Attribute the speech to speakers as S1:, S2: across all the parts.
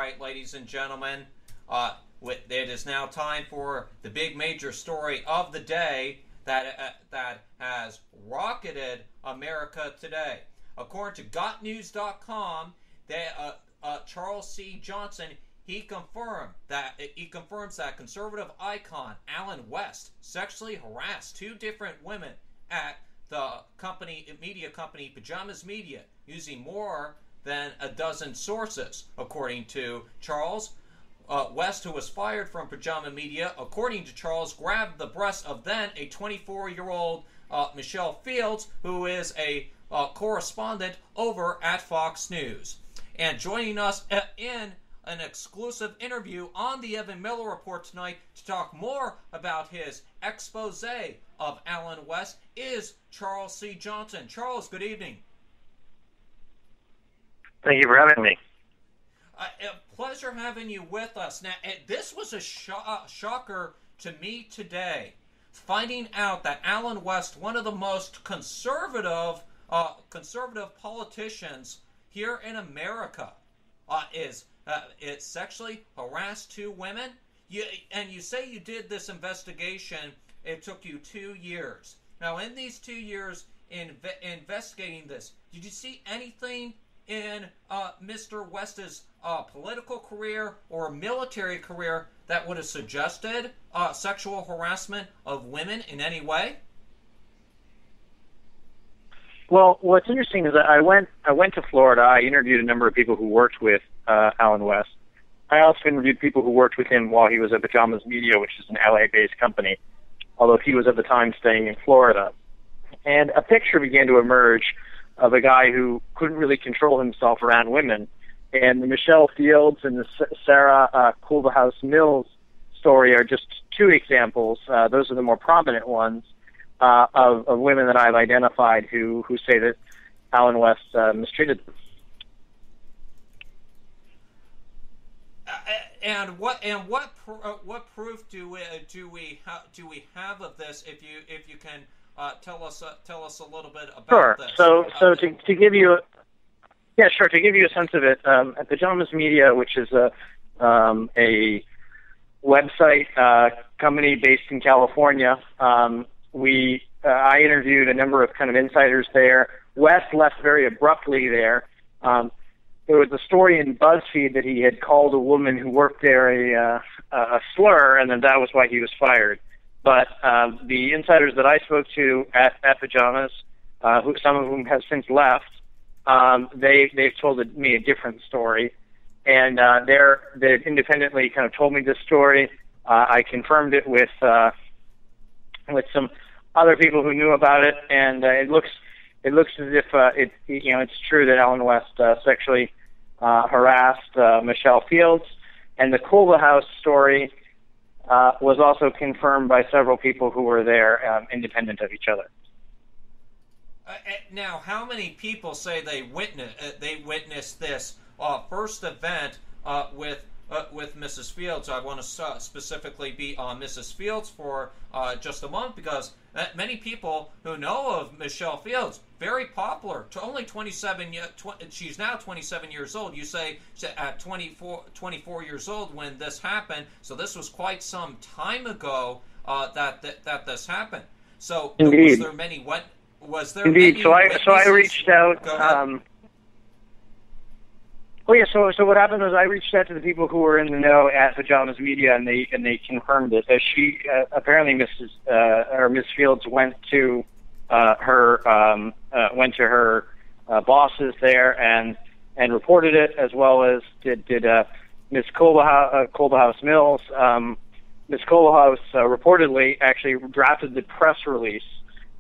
S1: right, ladies and gentlemen, it is now time for the big major story of the day that has rocketed America today. According to GotNews.com, Charles C. Johnson confirms that conservative icon Alan West sexually harassed two different women at the media company Pajamas Media, using more than a dozen sources. According to Charles, West, who was fired from Pajama Media, according to Charles, grabbed the breasts of then a 24-year-old Michelle Fields, who is a correspondent over at Fox News. And joining us in an exclusive interview on the Evan Miller Report tonight to talk more about his expose of Alan West is Charles C. Johnson. Charles, good evening.
S2: Thank you for having me.
S1: A pleasure having you with us. Now, this was a shocker to me today, finding out that Alan West, one of the most conservative politicians here in America, is sexually harassed two women. You say you did this investigation. It took you 2 years. Now, in these 2 years investigating this, did you see anything in Mr. West's political career or military career that would have suggested sexual harassment of women in any way?
S2: Well, what's interesting is that I went to Florida. I interviewed a number of people who worked with Alan West. I also interviewed people who worked with him while he was at Pajamas Media, which is an LA-based company, although he was at the time staying in Florida. And a picture began to emerge of a guy who couldn't really control himself around women. And the Michelle Fields and the Sarah Culverhouse Mills story are just two examples. Those are the more prominent ones of women that I've identified who say that Alan West mistreated them.
S1: And what proof do we have of this? If you can tell us a little bit about this.
S2: So to give you a sense of it, at Pajamas Media, which is a website company based in California, I interviewed a number of kind of insiders there. West left very abruptly there. There was a story in BuzzFeed that he had called a woman who worked there a slur, and then that was why he was fired. But the insiders that I spoke to at Pajamas, some of whom have since left, they've told me a different story, and they've independently kind of told me this story. I confirmed it with some other people who knew about it, and it looks as if it's true that Alan West sexually harassed Michelle Fields, and the Culverhouse story was also confirmed by several people who were there, independent of each other.
S1: Now, how many people say they witnessed this first event with Mrs. Fields? I want to specifically be on Mrs. Fields for just a moment, because many people who know of Michelle Fields, very popular, only 27. She's now 27 years old. You say at 24 years old when this happened. So this was quite some time ago that this happened. So
S2: indeed,
S1: was there many? What was there?
S2: Indeed.
S1: Many
S2: So I reached out. So what happened was I reached out to the people who were in the know at Pajamas Media, and they confirmed it. She apparently Miss Fields went to her bosses there and reported it, as well as did Miss Culverhouse Mills. Miss Culverhouse reportedly actually drafted the press release,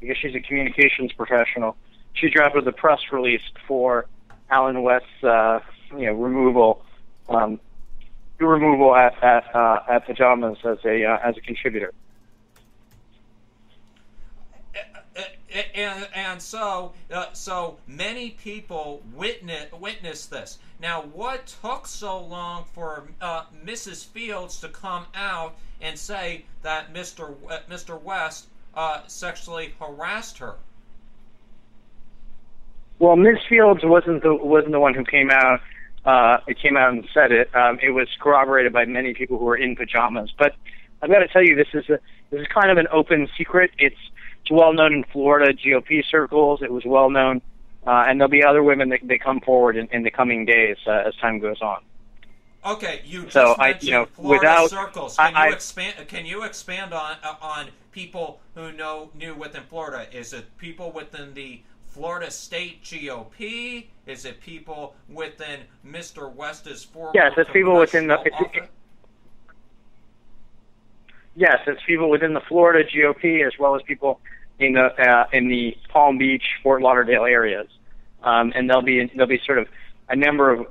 S2: because she's a communications professional. She drafted the press release for Alan West's removal at Pajamas as a contributor.
S1: And so many people witnessed this. Now, what took so long for Mrs. Fields to come out and say that Mr. West sexually harassed her?
S2: Well, Ms. Fields wasn't the one who came out. it came out and said it. It was corroborated by many people who were in pajamas. But I've got to tell you, this is kind of an open secret. It's well known in Florida GOP circles. It was well known, and there'll be other women that come forward in the coming days as time goes on.
S1: Okay, you just mentioned Florida circles. Can you expand on people who knew within Florida? Is it people within the Florida State GOP? Is it people within Mr. West's former?
S2: Yes, it's people within Yes, it's people within the Florida GOP as well as people in the Palm Beach, Fort Lauderdale areas, and there'll be sort of a number of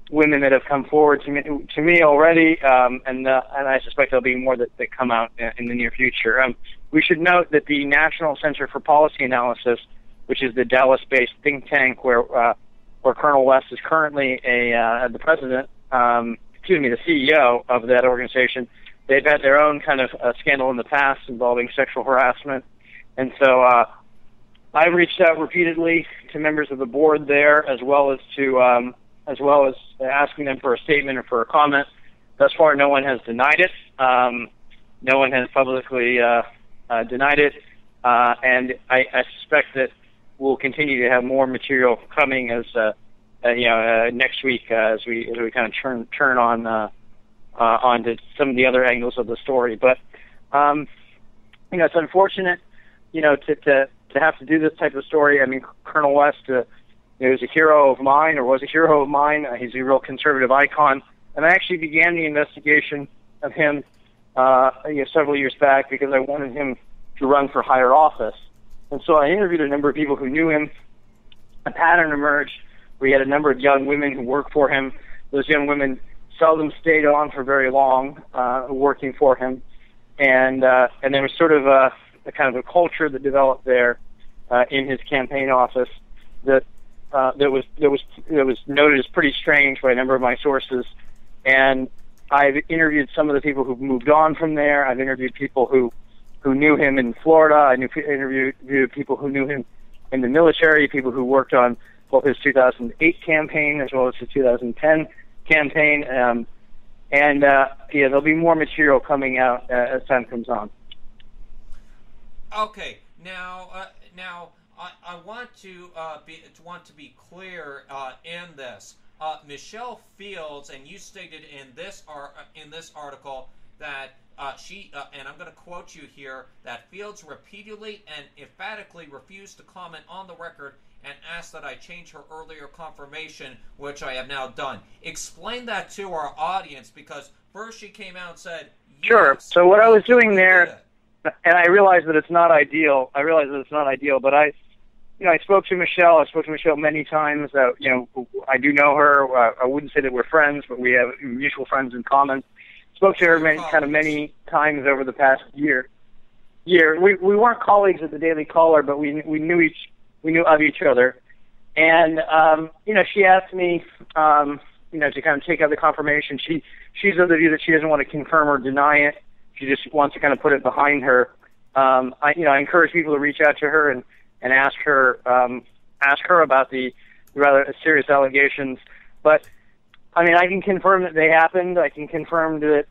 S2: women that have come forward to me already, and I suspect there'll be more that come out in the near future. We should note that the National Center for Policy Analysis, which is the Dallas-based think tank where Colonel West is currently the president, the CEO of that organization. They've had their own kind of scandal in the past involving sexual harassment, and so I've reached out repeatedly to members of the board there, as well as asking them for a statement or for a comment. Thus far, no one has denied it. No one has publicly denied it, and I suspect that we'll continue to have more material coming as next week as we kind of turn on to some of the other angles of the story. But it's unfortunate, to have to do this type of story. I mean, Colonel West is a hero of mine, or was a hero of mine. He's a real conservative icon, and I actually began the investigation of him several years back because I wanted him to run for higher office. And so I interviewed a number of people who knew him. A pattern emerged. We had a number of young women who worked for him. Those young women seldom stayed on for very long, working for him, and there was sort of a kind of a culture that developed there in his campaign office that was noted as pretty strange by a number of my sources. And I've interviewed some of the people who've moved on from there. I've interviewed people who knew him in Florida. I interviewed people who knew him in the military, people who worked on both his 2008 campaign as well as his 2010 campaign. There'll be more material coming out as time comes on.
S1: Okay, now I want to be clear in this. Michelle Fields, and you stated in this article that she, and I'm going to quote you here, that Fields repeatedly and emphatically refused to comment on the record and asked that I change her earlier confirmation, which I have now done. Explain that to our audience, because first she came out and said, yes,
S2: sure. So what I was doing there, and I realize that it's not ideal. But I spoke to Michelle. I spoke to Michelle many times. I do know her. I wouldn't say that we're friends, but we have mutual friends in common. Spoke to her many times over the past year. We weren't colleagues at the Daily Caller, but we knew of each other. And she asked me to kind of take out the confirmation. She's of the view that she doesn't want to confirm or deny it. She just wants to kind of put it behind her. I encourage people to reach out to her and ask her about the rather serious allegations. But I mean, I can confirm that they happened. I can confirm that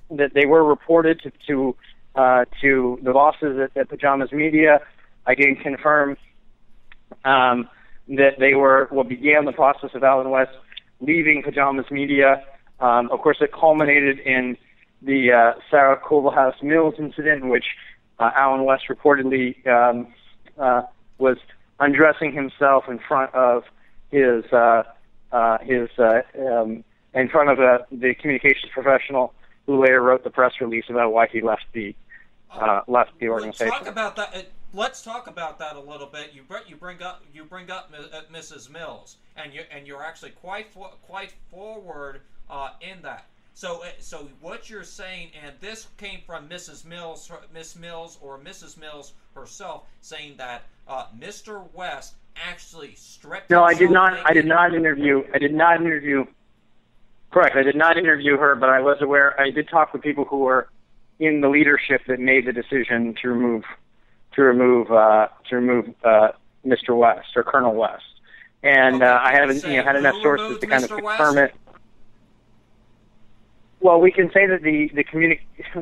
S2: they were reported to the bosses at Pajamas Media. I can confirm that they began the process of Alan West leaving Pajamas Media. Of course, it culminated in the Sarah Kohlhaas Mills incident, in which Alan West reportedly was undressing himself in front of the communications professional who later wrote the press release about why he left the organization.
S1: Let's talk about that a little bit. You bring up Mrs. Mills, and you're actually quite forward in that. So what you're saying, and this came from Miss Mills or Mrs. Mills herself, saying that Mr. West actually stripped.
S2: No, I did not interview. Correct. I did not interview her, but I was aware. I did talk with people who were in the leadership that made the decision to remove Mr. West or Colonel West. and
S1: Okay,
S2: I haven't
S1: say
S2: had enough
S1: who
S2: sources
S1: removed
S2: to kind of
S1: Mr.
S2: confirm
S1: West?
S2: it. Well, we can say that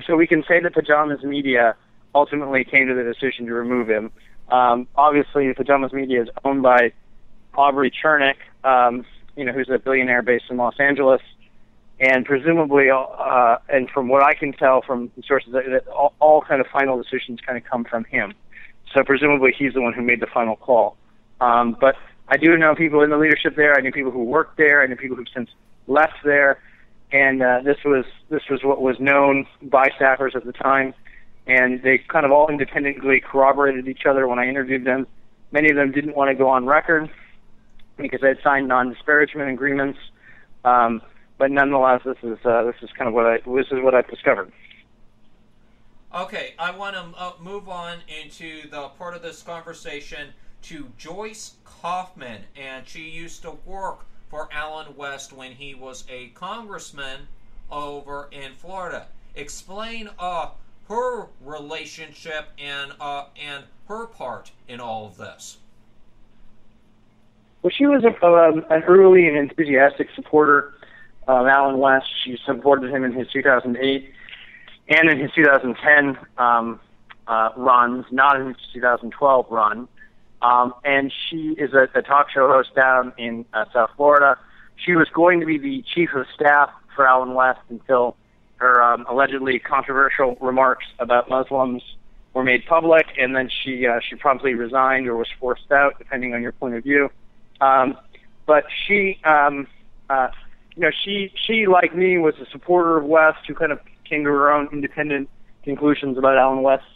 S2: so we can say that Pajamas Media ultimately came to the decision to remove him. Obviously, Pajamas Media is owned by Aubrey Chernick, who's a billionaire based in Los Angeles, and presumably, and from what I can tell from sources, that all kind of final decisions kind of come from him. So presumably, he's the one who made the final call. But I do know people in the leadership there. I knew people who worked there. I knew people who've since left there. And this was what was known by staffers at the time, and they kind of all independently corroborated each other when I interviewed them. Many of them didn't want to go on record because they had signed non-disparagement agreements, but nonetheless, this is kind of what I've discovered.
S1: Okay, I want to move on into the part of this conversation to Joyce Kaufman, and she used to work for Allen West when he was a congressman over in Florida. Explain her relationship and her part in all of this.
S2: Well, she was an early and enthusiastic supporter of Allen West. She supported him in his 2008 and in his 2010 runs, not in his 2012 run. And she is a talk show host down in South Florida. She was going to be the chief of staff for Allen West until her allegedly controversial remarks about Muslims were made public, and then she promptly resigned or was forced out, depending on your point of view. But she, she like me was a supporter of West, who kind of came to her own independent conclusions about Allen West's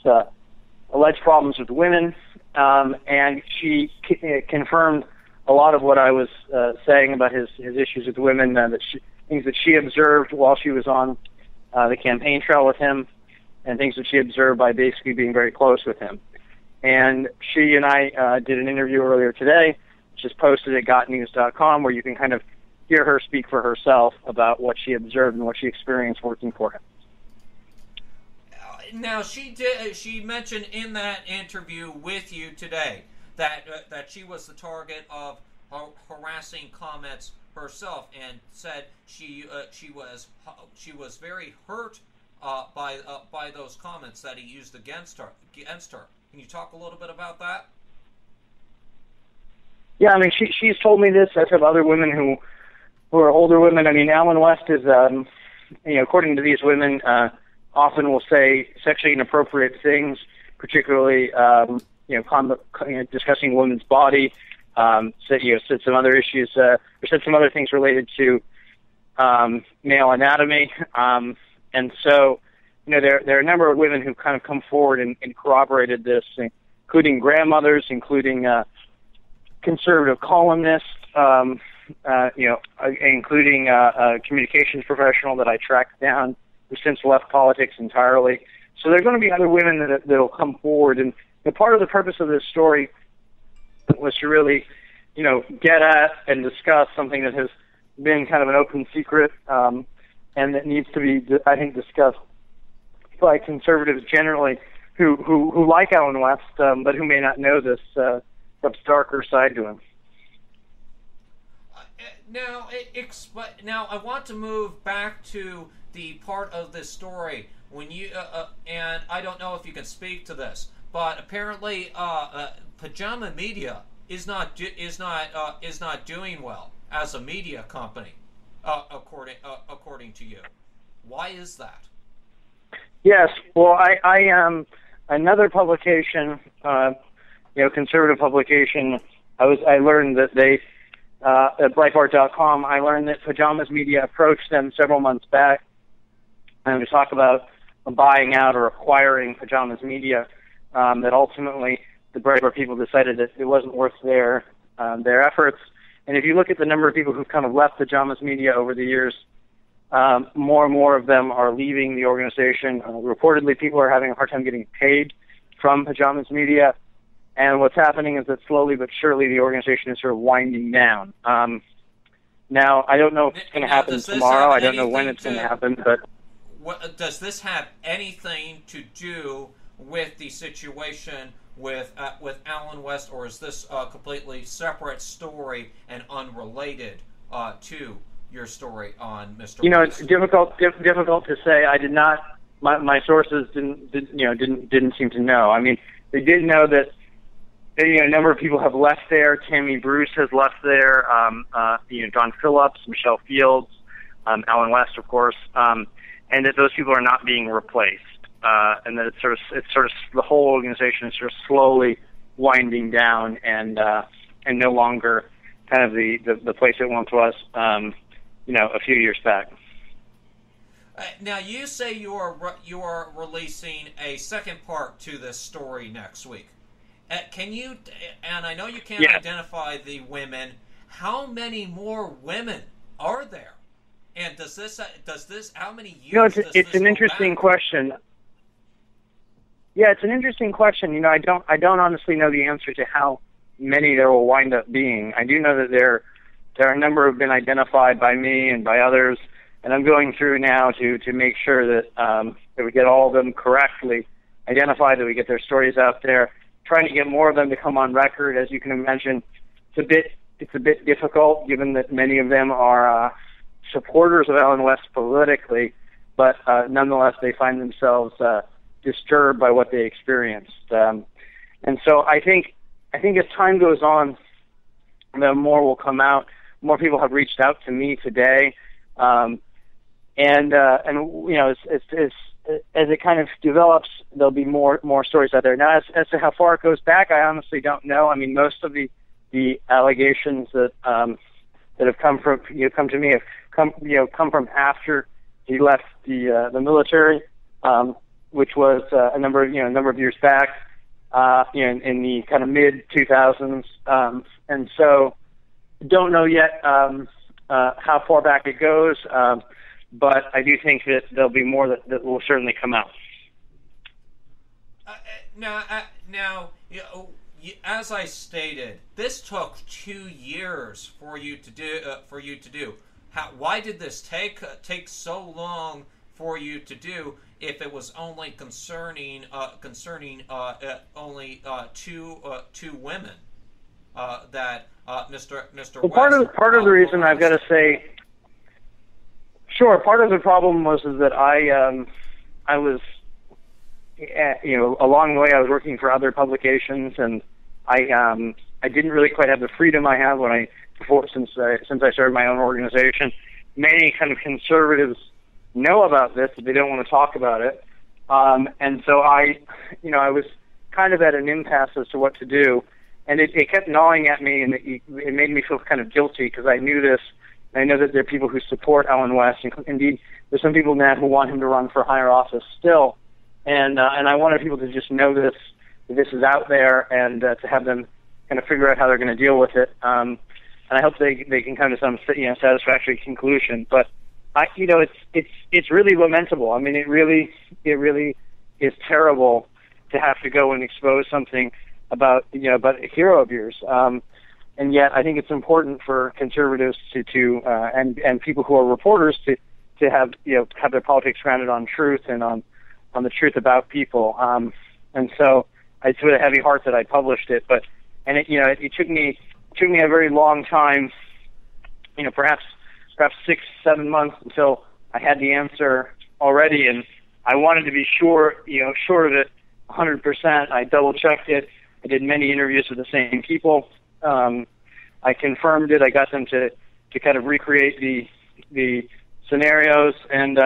S2: alleged problems with women. And she confirmed a lot of what I was saying about his issues with women, things that she observed while she was on the campaign trail with him, and things that she observed by basically being very close with him. And she and I did an interview earlier today, which is posted at GotNews.com, where you can kind of hear her speak for herself about what she observed and what she experienced working for him.
S1: Now, she mentioned in that interview with you today that she was the target of harassing comments herself, and said she was very hurt by those comments that he used against her. Can you talk a little bit about that?
S2: Yeah, I mean, she's told me this. I've had other women who are older women. I mean, Allen West is, according to these women, often will say sexually inappropriate things, particularly, discussing a woman's body. Said some other issues, or said some other things related to male anatomy. And so, there are a number of women who kind of come forward and corroborated this, including grandmothers, including conservative columnists, including a communications professional that I tracked down, who since left politics entirely. So there are going to be other women that will come forward, and part of the purpose of this story was to really, get at and discuss something that has been kind of an open secret, and that needs to be, I think, discussed by conservatives generally, who like Allen West, but who may not know this darker side to him.
S1: Now, I want to move back to the part of this story when you and I don't know if you can speak to this, but apparently Pajama Media is not doing well as a media company, according to you. Why is that?
S2: Yes, well, I another publication, conservative publication. I learned that they at Breitbart.com. I learned that Pajamas Media approached them several months back and to talk about buying out or acquiring Pajamas Media. That ultimately the Breitbart people decided that it wasn't worth their efforts. And if you look at the number of people who've kind of left Pajamas Media over the years, more and more of them are leaving the organization. Reportedly, people are having a hard time getting paid from Pajamas Media. And what's happening is that slowly but surely the organization is sort of winding down. Now, I don't know if it's going to happen tomorrow. I don't know when it's going to happen. But
S1: does this have anything to do with the situation with Allen West, or is this a completely separate story and unrelated to your story on Mr.
S2: It's difficult to say. I did not. My sources didn't seem to know. I mean, they did know that a number of people have left there. Tammy Bruce has left there. Don Phillips, Michelle Fields, Allen West, of course, and that those people are not being replaced. And that it's sort of the whole organization is sort of slowly winding down and no longer kind of the place it once was, a few years back.
S1: Now you say you are releasing a second part to this story next week. Can you? And I know you can't identify the women. How many more women are there? And does this? How many years?
S2: It's an interesting question. Yeah, it's an interesting question. I don't honestly know the answer to how many there will wind up being. I do know that there are a number who have been identified by me and by others, and I'm going through now to make sure that we get all of them correctly identified, that we get their stories out there, trying to get more of them to come on record. As you can imagine, it's a bit difficult, given that many of them are supporters of Allen West politically, but nonetheless they find themselves disturbed by what they experienced. And so I think as time goes on, the more will come out. More people have reached out to me today, and as it kind of develops, there'll be more stories out there. Now, as to how far it goes back, I honestly don't know. I mean, most of the allegations that have come to me have come from after he left the military, which was a number of years back, in the kind of mid 2000s, and so don't know yet how far back it goes. But I do think that there'll be more that will certainly come out.
S1: Now, as I stated, this took 2 years for you to do. Why did this take so long for you to do? If it was only concerning only two women that Mr.
S2: Well, part of the reason I've got to say. Sure. Part of the problem was that I was, along the way I was working for other publications, and I didn't really quite have the freedom I have since I started my own organization. Many kind of conservatives know about this, but they don't want to talk about it, and so I was kind of at an impasse as to what to do, and it kept gnawing at me, and it made me feel kind of guilty because I knew this. I know that there are people who support Allen West. Indeed, there's some people now who want him to run for higher office still. And I wanted people to just know that this is out there, and to have them kind of figure out how they're going to deal with it. And I hope they can come to some satisfactory conclusion. But it's really lamentable. I mean, it really is terrible to have to go and expose something about a hero of yours. And yet, I think it's important for conservatives and people who are reporters to have their politics grounded on truth and on the truth about people. And so it's with a heavy heart that I published it. It took me a very long time, perhaps 6-7 months until I had the answer already, and I wanted to be sure of it 100%. I double checked it. I did many interviews with the same people. I confirmed it. I got them to kind of recreate the scenarios, and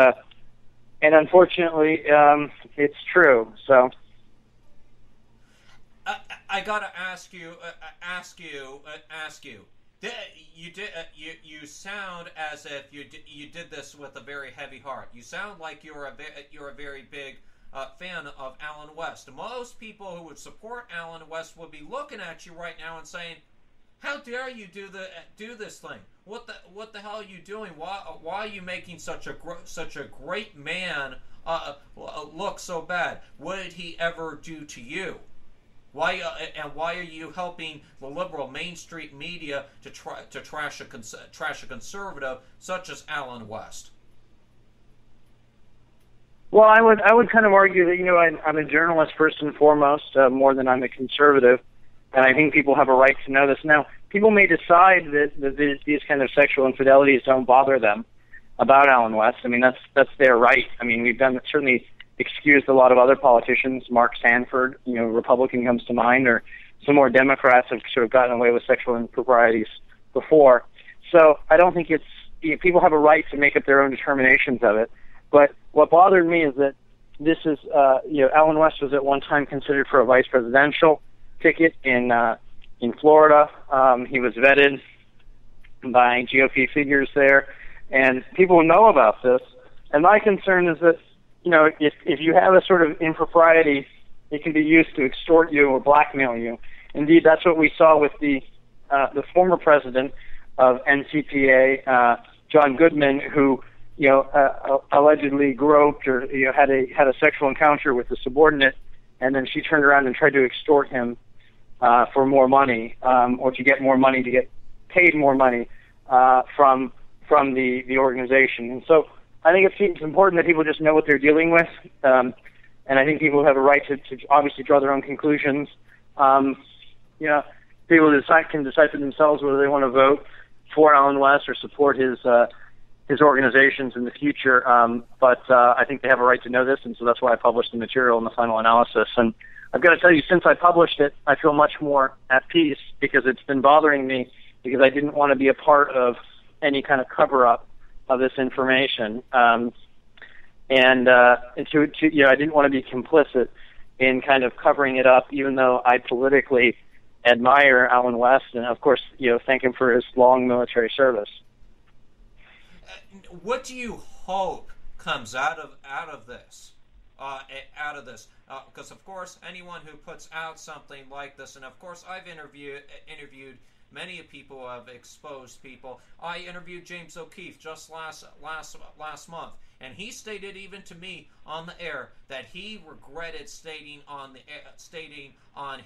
S2: unfortunately, it's true. So
S1: I gotta ask you. You sound as if you did this with a very heavy heart. You sound like you're a very big fan of Allen West. Most people who would support Allen West would be looking at you right now and saying, "How dare you do this thing? What the hell are you doing? Why are you making such a great man look so bad? What did he ever do to you? Why are you helping the liberal Main Street media to trash a conservative such as Allen West?"
S2: Well, I would kind of argue that, I'm a journalist first and foremost, more than I'm a conservative, and I think people have a right to know this. Now, people may decide that these kind of sexual infidelities don't bother them about Alan West. I mean, that's their right. I mean, we've certainly excused a lot of other politicians. Mark Sanford, Republican, comes to mind, or some more Democrats have sort of gotten away with sexual improprieties before. So I don't think people have a right to make up their own determinations of it. But what bothered me is that this is, Alan West was at one time considered for a vice presidential ticket in Florida. He was vetted by GOP figures there, and people know about this. And my concern is that, if you have a sort of impropriety, it can be used to extort you or blackmail you. Indeed, that's what we saw with the former president of NCPA, John Goodman, who allegedly groped or had a sexual encounter with a subordinate, and then she turned around and tried to extort him for more money, or to get more money, to get paid more money from the organization. And so I think it's important that people just know what they're dealing with, and I think people have a right to obviously draw their own conclusions. People can decide for themselves whether they want to vote for Alan West or support his organizations in the future, but I think they have a right to know this, and so that's why I published the material in the final analysis. And I've got to tell you, since I published it, I feel much more at peace, because it's been bothering me, because I didn't want to be a part of any kind of cover-up of this information, I didn't want to be complicit in kind of covering it up, even though I politically admire Alan West and, of course, thank him for his long military service.
S1: What do you hope comes out of this? Because of course, anyone who puts out something like this, and of course, I've interviewed many people who have exposed people. I interviewed James O'Keefe just last month, and he stated even to me on the air that he regretted stating on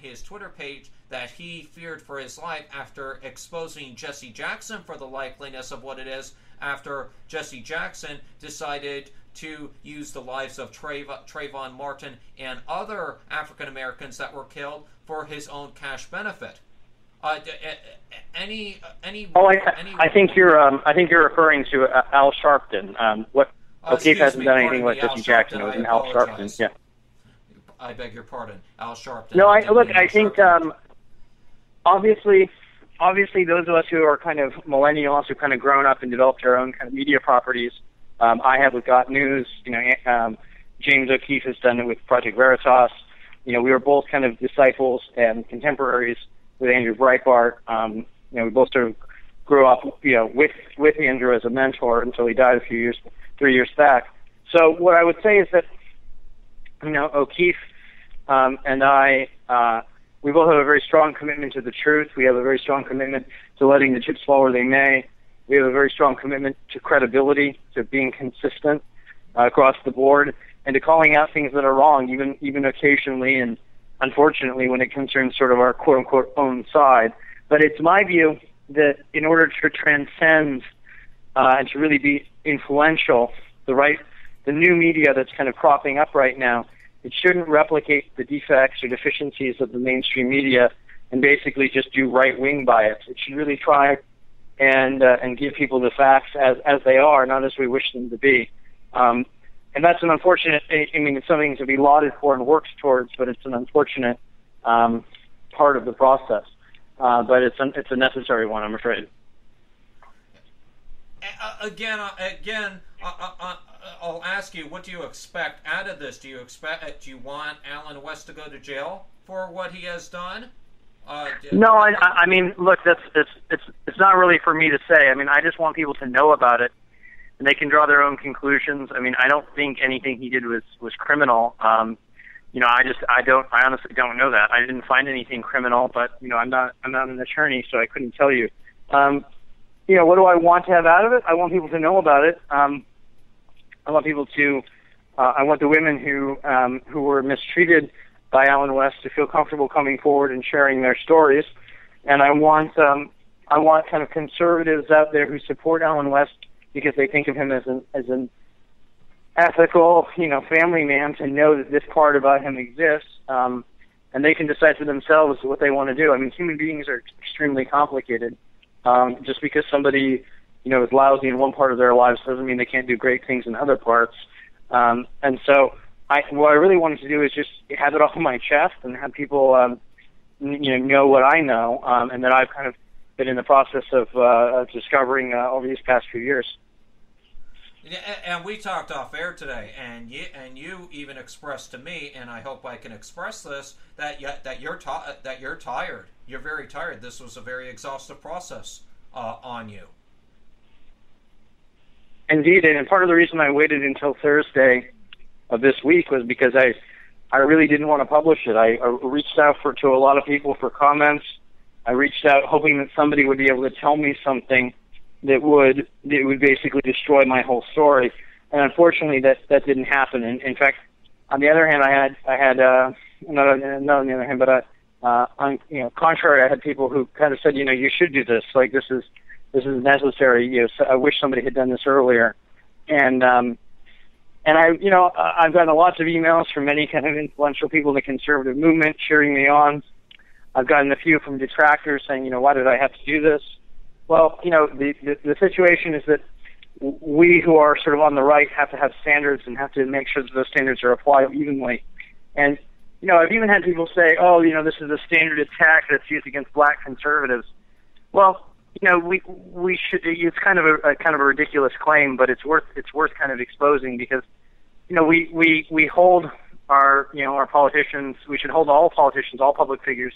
S1: his Twitter page that he feared for his life after exposing Jesse Jackson for the likeliness of what it is, after Jesse Jackson decided to use the lives of Trayvon Martin and other African Americans that were killed for his own cash benefit. I
S2: think you're referring to Al Sharpton. O'Keefe hasn't done anything like Jesse Jackson. It was an Al Sharpton. Yeah.
S1: I beg your pardon, Al Sharpton.
S2: No, I think obviously those of us who are kind of millennials, who kind of grown up and developed our own kind of media properties. I have with GotNews. James O'Keefe has done it with Project Veritas. We were both kind of disciples and contemporaries with Andrew Breitbart. We both sort of grew up, with Andrew as a mentor until he died 3 years back. So what I would say is that, O'Keefe and I, we both have a very strong commitment to the truth. We have a very strong commitment to letting the chips fall where they may. We have a very strong commitment to credibility, to being consistent across the board, and to calling out things that are wrong, even occasionally, and unfortunately when it concerns sort of our quote-unquote own side. But it's my view that in order to transcend and to really be influential, the new media that's kind of cropping up right now, it shouldn't replicate the defects or deficiencies of the mainstream media and basically just do right-wing bias. It should really try and give people the facts as they are, not as we wish them to be. And that's an unfortunate, it's something to be lauded for and worked towards, but it's an unfortunate part of the process. But it's a necessary one, I'm afraid.
S1: Again, I'll ask you, what do you expect out of this? Do you want Alan West to go to jail for what he has done?
S2: No, I mean, look, it's not really for me to say. I mean, I just want people to know about it, and they can draw their own conclusions. I mean, I don't think anything he did was criminal. I honestly don't know that. I didn't find anything criminal, but I'm not an attorney, so I couldn't tell you. What do I want to have out of it? I want people to know about it. I want people to. I want the women who were mistreated by Alan West to feel comfortable coming forward and sharing their stories, and I want kind of conservatives out there who support Alan West because they think of him as ethical, family man to know that this part about him exists, and they can decide for themselves what they want to do. I mean, human beings are extremely complicated. Just because somebody, is lousy in one part of their lives doesn't mean they can't do great things in other parts. And so what I really wanted to do is just have it off my chest and have people, know what I know, and that I've kind of been in the process of discovering over these past few years.
S1: Yeah, and we talked off air today, and you even expressed to me, and I hope I can express this, that you're tired. You're very tired. This was a very exhaustive process on you.
S2: Indeed, and part of the reason I waited until Thursday of this week was because I really didn't want to publish it. I reached out to a lot of people for comments. I reached out hoping that somebody would be able to tell me something that would basically destroy my whole story, and unfortunately, that didn't happen. And in fact, on the other hand, I had not on the other hand, but on contrary, I had people who kind of said, you should do this. Like this is necessary. So I wish somebody had done this earlier. And I've gotten lots of emails from many kind of influential people in the conservative movement cheering me on. I've gotten a few from detractors saying, why did I have to do this? Well, the situation is that we who are sort of on the right have to have standards and have to make sure that those standards are applied evenly. And, I've even had people say, this is a standard attack that's used against black conservatives. Well, we should. It's kind of a ridiculous claim, but it's worth kind of exposing because, we hold our politicians. We should hold all politicians, all public figures,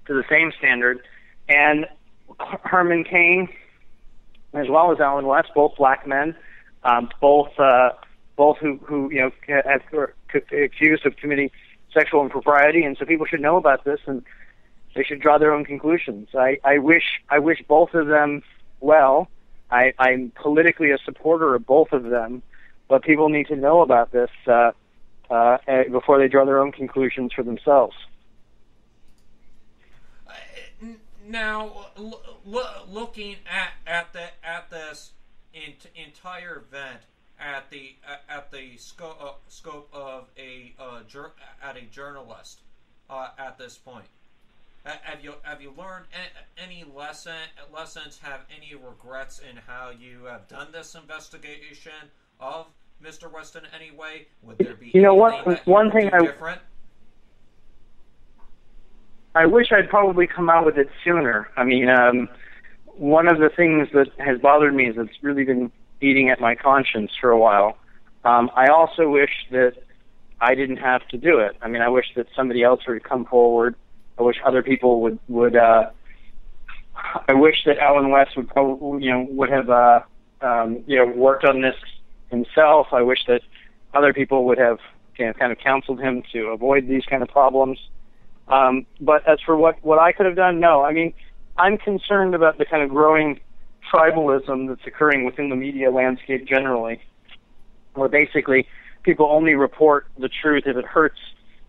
S2: to the same standard. And Herman Cain, as well as Alan West, both black men, both who are accused of committing sexual impropriety, and so people should know about this and they should draw their own conclusions. I wish both of them well. I'm politically a supporter of both of them, but people need to know about this before they draw their own conclusions for themselves.
S1: Now, looking at this entire event at the scope of a journalist at this point, have you learned any lessons? Have any regrets in how you have done this investigation of Mr. West in any way? Would there be
S2: one thing
S1: different?
S2: I wish I'd probably come out with it sooner. I mean, one of the things that has bothered me is it's really been eating at my conscience for a while. I also wish that I didn't have to do it. I mean, I wish that somebody else would come forward. I wish other people would. I wish that Alan West would probably, would have, worked on this himself. I wish that other people would have, kind of counseled him to avoid these kind of problems. But as for what I could have done, no. I mean, I'm concerned about the kind of growing tribalism that's occurring within the media landscape generally, where basically people only report the truth if it hurts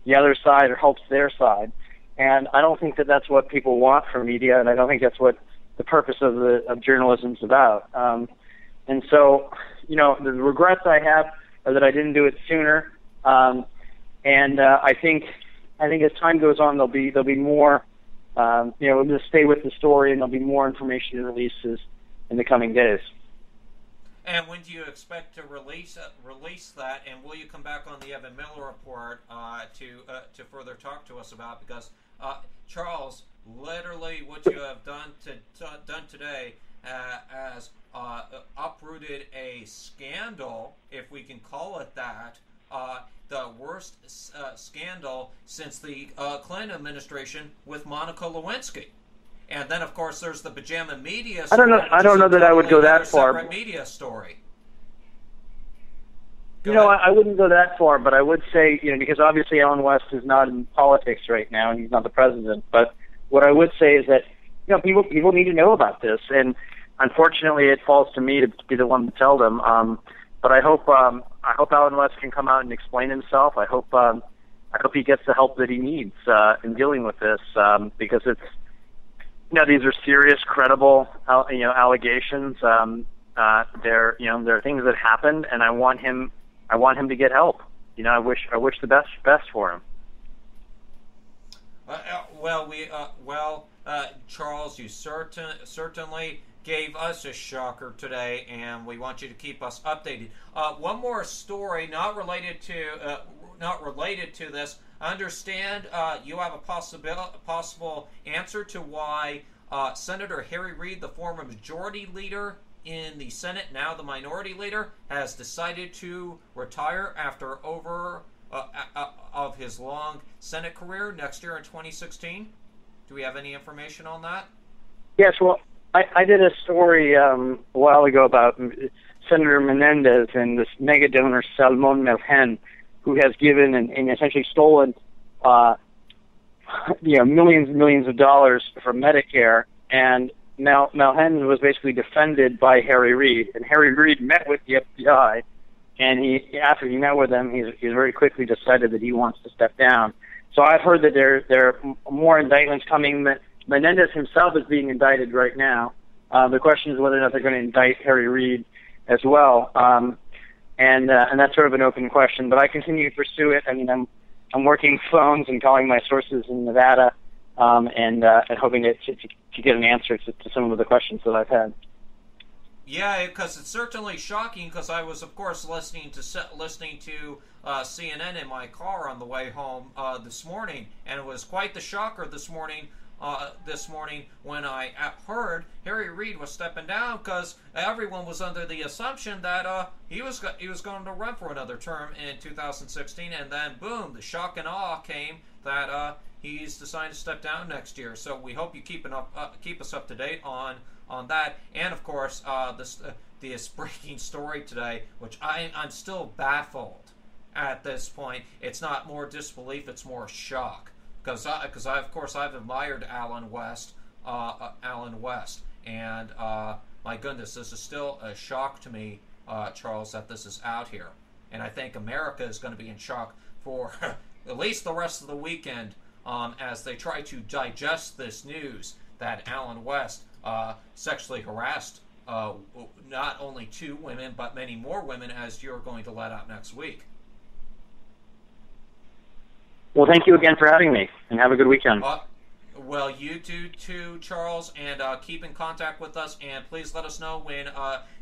S2: the other side or helps their side. And I don't think that that's what people want from media, and I don't think that's what the purpose of journalism is about. And so, the regrets I have are that I didn't do it sooner. And I think as time goes on, there'll be more. We'll just stay with the story, and there'll be more information and releases in the coming days.
S1: And when do you expect to release that? And will you come back on the Evan Miller report to further talk to us about? Because Charles, literally, what you have done today has uprooted a scandal, if we can call it that. The worst scandal since the Clinton administration with Monica Lewinsky. And then, of course, there's the pajama media story.
S2: I don't know that I would go that far.
S1: Separate media story.
S2: I wouldn't go that far, but I would say, because obviously Alan West is not in politics right now, and he's not the president. But what I would say is that, people need to know about this, and unfortunately, it falls to me to be the one to tell them. But I hope Alan West can come out and explain himself. I hope he gets the help that he needs in dealing with this, because it's. These are serious, credible, allegations. There are things that happened, and I want him I want him to get help. I wish the best for him.
S1: Charles, you certainly gave us a shocker today, and we want you to keep us updated. One more story, not related to this. I understand you have a possible answer to why Senator Harry Reid, the former majority leader in the Senate, now the minority leader, has decided to retire after over of his long Senate career next year in 2016. Do we have any information on that?
S2: Yes, well, I did a story a while ago about Senator Menendez and this mega donor Salmon Melhen, who has given and essentially stolen millions and millions of dollars from Medicare. And Melhen was basically defended by Harry Reid, and Harry Reid met with the FBI, and after he met with them, he's very quickly decided that he wants to step down. So I've heard that there are more indictments coming. Menendez himself is being indicted right now. The question is whether or not they're going to indict Harry Reid as well, and that's sort of an open question. But I continue to pursue it. I mean, I'm working phones and calling my sources in Nevada, and hoping to get an answer to some of the questions that I've had.
S1: Yeah, because it's certainly shocking. Because I was, of course, listening to CNN in my car on the way home this morning, and it was quite the shocker this morning. When I heard Harry Reid was stepping down, because everyone was under the assumption that he was going to run for another term in 2016, and then boom, the shock and awe came that he's decided to step down next year. So we hope you keep us up to date on that, and of course this breaking story today, which I'm still baffled at this point. It's not more disbelief; it's more shock. Because I've admired Alan West, and my goodness, this is still a shock to me, Charles, that this is out here, and I think America is going to be in shock for at least the rest of the weekend as they try to digest this news that Alan West sexually harassed not only 2 women but many more women, as you're going to let out next week.
S2: Well, thank you again for having me, and have a good weekend.
S1: Well, you do too, Charles, and keep in contact with us, and please let us know when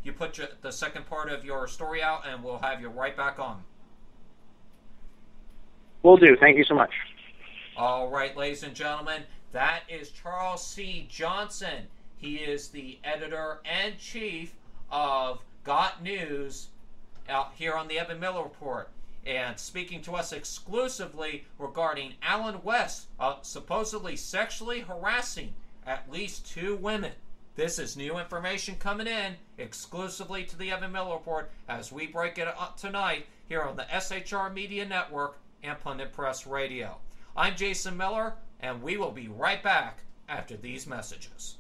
S1: you put the second part of your story out, and we'll have you right back on.
S2: Will do. Thank you so much.
S1: All right, ladies and gentlemen, that is Charles C. Johnson. He is the editor-in-chief of GotNews out here on the Evan Miller Report, and speaking to us exclusively regarding Alan West supposedly sexually harassing at least 2 women. This is new information coming in exclusively to the Evan Miller Report as we break it up tonight here on the SHR Media Network and Pundit Press Radio. I'm Jason Miller, and we will be right back after these messages.